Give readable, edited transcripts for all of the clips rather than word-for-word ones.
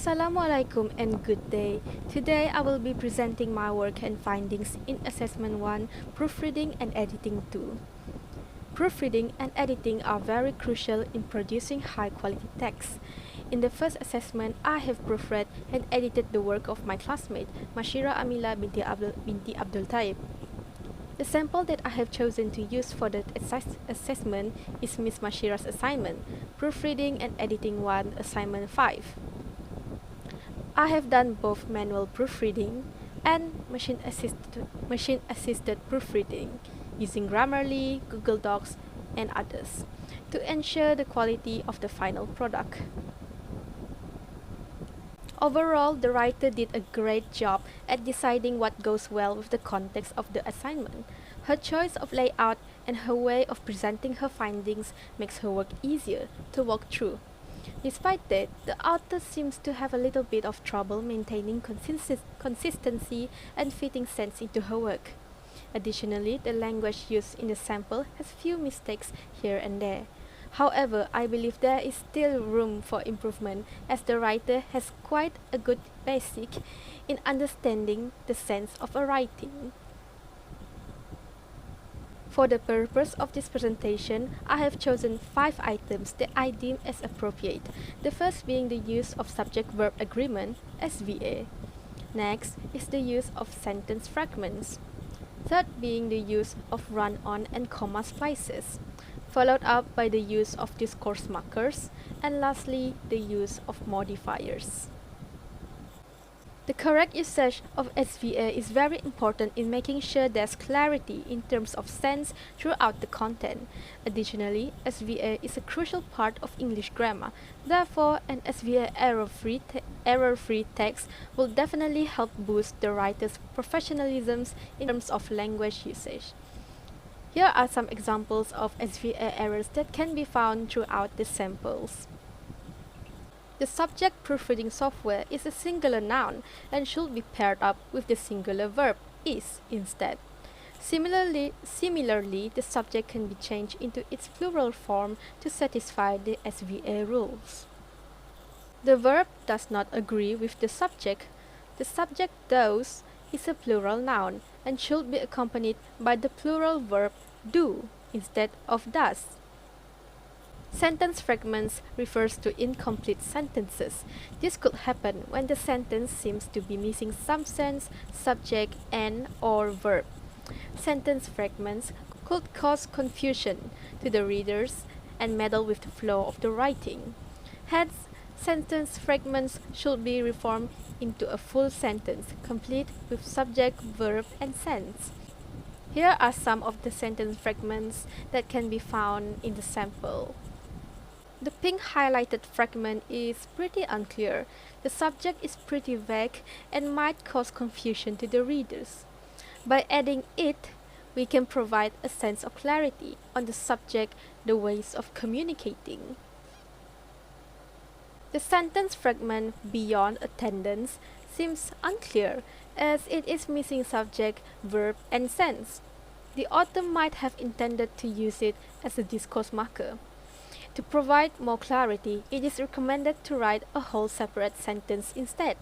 Assalamualaikum and good day. Today I will be presenting my work and findings in Assessment 1, Proofreading and Editing 2. Proofreading and editing are very crucial in producing high-quality text. In the first assessment, I have proofread and edited the work of my classmate, Mashira Amila binti Abdul Taib. The sample that I have chosen to use for the assessment is Miss Mashira's assignment, Proofreading and Editing 1, Assignment 5. I have done both manual proofreading and machine-assisted proofreading using Grammarly, Google Docs, and others to ensure the quality of the final product. Overall, the writer did a great job at deciding what goes well with the context of the assignment. Her choice of layout and her way of presenting her findings makes her work easier to walk through. Despite that, the author seems to have a little bit of trouble maintaining consistency and fitting sense into her work. Additionally, the language used in the sample has few mistakes here and there. However, I believe there is still room for improvement as the writer has quite a good basic in understanding the sense of a writing. For the purpose of this presentation, I have chosen 5 items that I deem as appropriate, the first being the use of subject-verb agreement, SVA. Next is the use of sentence fragments. Third being the use of run-on and comma splices, followed up by the use of discourse markers, and lastly, the use of modifiers. The correct usage of SVA is very important in making sure there's clarity in terms of sense throughout the content. Additionally, SVA is a crucial part of English grammar. Therefore, an SVA error-free text will definitely help boost the writer's professionalism in terms of language usage. Here are some examples of SVA errors that can be found throughout the samples. The subject proofreading software is a singular noun and should be paired up with the singular verb, is, instead. Similarly, the subject can be changed into its plural form to satisfy the SVA rules. The verb does not agree with the subject. The subject does is a plural noun and should be accompanied by the plural verb do instead of does. Sentence fragments refers to incomplete sentences. This could happen when the sentence seems to be missing some sense, subject, and/or verb. Sentence fragments could cause confusion to the readers and meddle with the flow of the writing. Hence, sentence fragments should be reformed into a full sentence, complete with subject, verb, and sense. Here are some of the sentence fragments that can be found in the sample. The pink highlighted fragment is pretty unclear. The subject is pretty vague and might cause confusion to the readers. By adding it, we can provide a sense of clarity on the subject, the ways of communicating. The sentence fragment beyond attendance seems unclear as it is missing subject, verb, and sense. The author might have intended to use it as a discourse marker. To provide more clarity, it is recommended to write a whole separate sentence instead.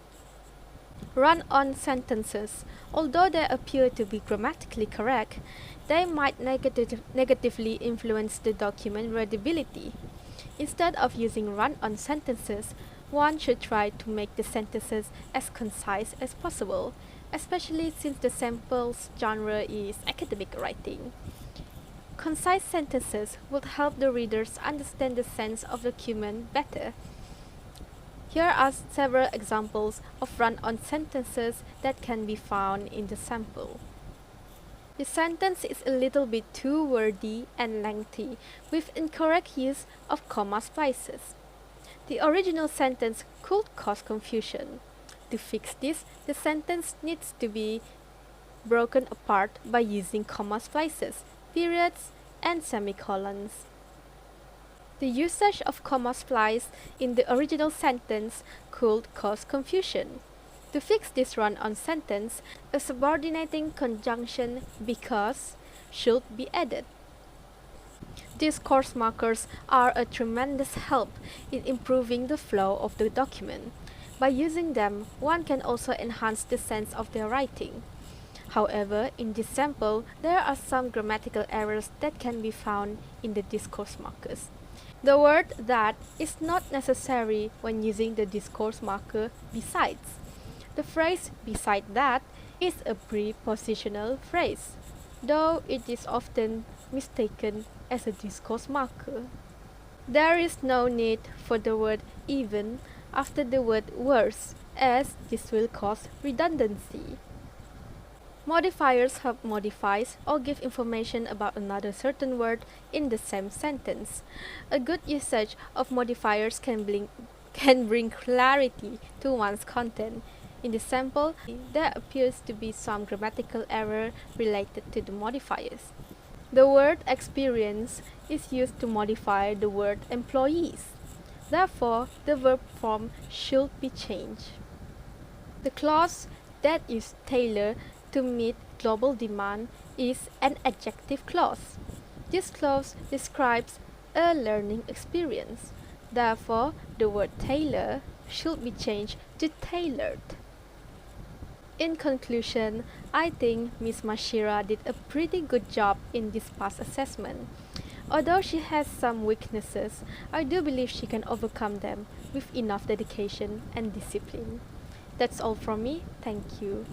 Run-on sentences, although they appear to be grammatically correct, they might negatively influence the document readability. Instead of using run-on sentences, one should try to make the sentences as concise as possible, especially since the sample's genre is academic writing. Concise sentences would help the readers understand the sense of the document better. Here are several examples of run-on sentences that can be found in the sample. The sentence is a little bit too wordy and lengthy, with incorrect use of comma splices. The original sentence could cause confusion. To fix this, the sentence needs to be broken apart by using comma splices, periods, and semicolons. The usage of comma splice in the original sentence could cause confusion. To fix this run-on sentence, a subordinating conjunction because should be added. Discourse markers are a tremendous help in improving the flow of the document. By using them, one can also enhance the sense of their writing. However, in this sample, there are some grammatical errors that can be found in the discourse markers. The word that is not necessary when using the discourse marker besides. The phrase beside that is a prepositional phrase, though it is often mistaken as a discourse marker. There is no need for the word even after the word worse, as this will cause redundancy. Modifiers help modify or give information about another certain word in the same sentence. A good usage of modifiers can bring clarity to one's content. In the sample, there appears to be some grammatical error related to the modifiers. The word experience is used to modify the word employees. Therefore, the verb form should be changed. The clause that is tailored to meet global demand is an adjective clause. This clause describes a learning experience. Therefore, the word tailor should be changed to tailored. In conclusion, I think Ms. Mashira did a pretty good job in this past assessment. Although she has some weaknesses, I do believe she can overcome them with enough dedication and discipline. That's all from me. Thank you.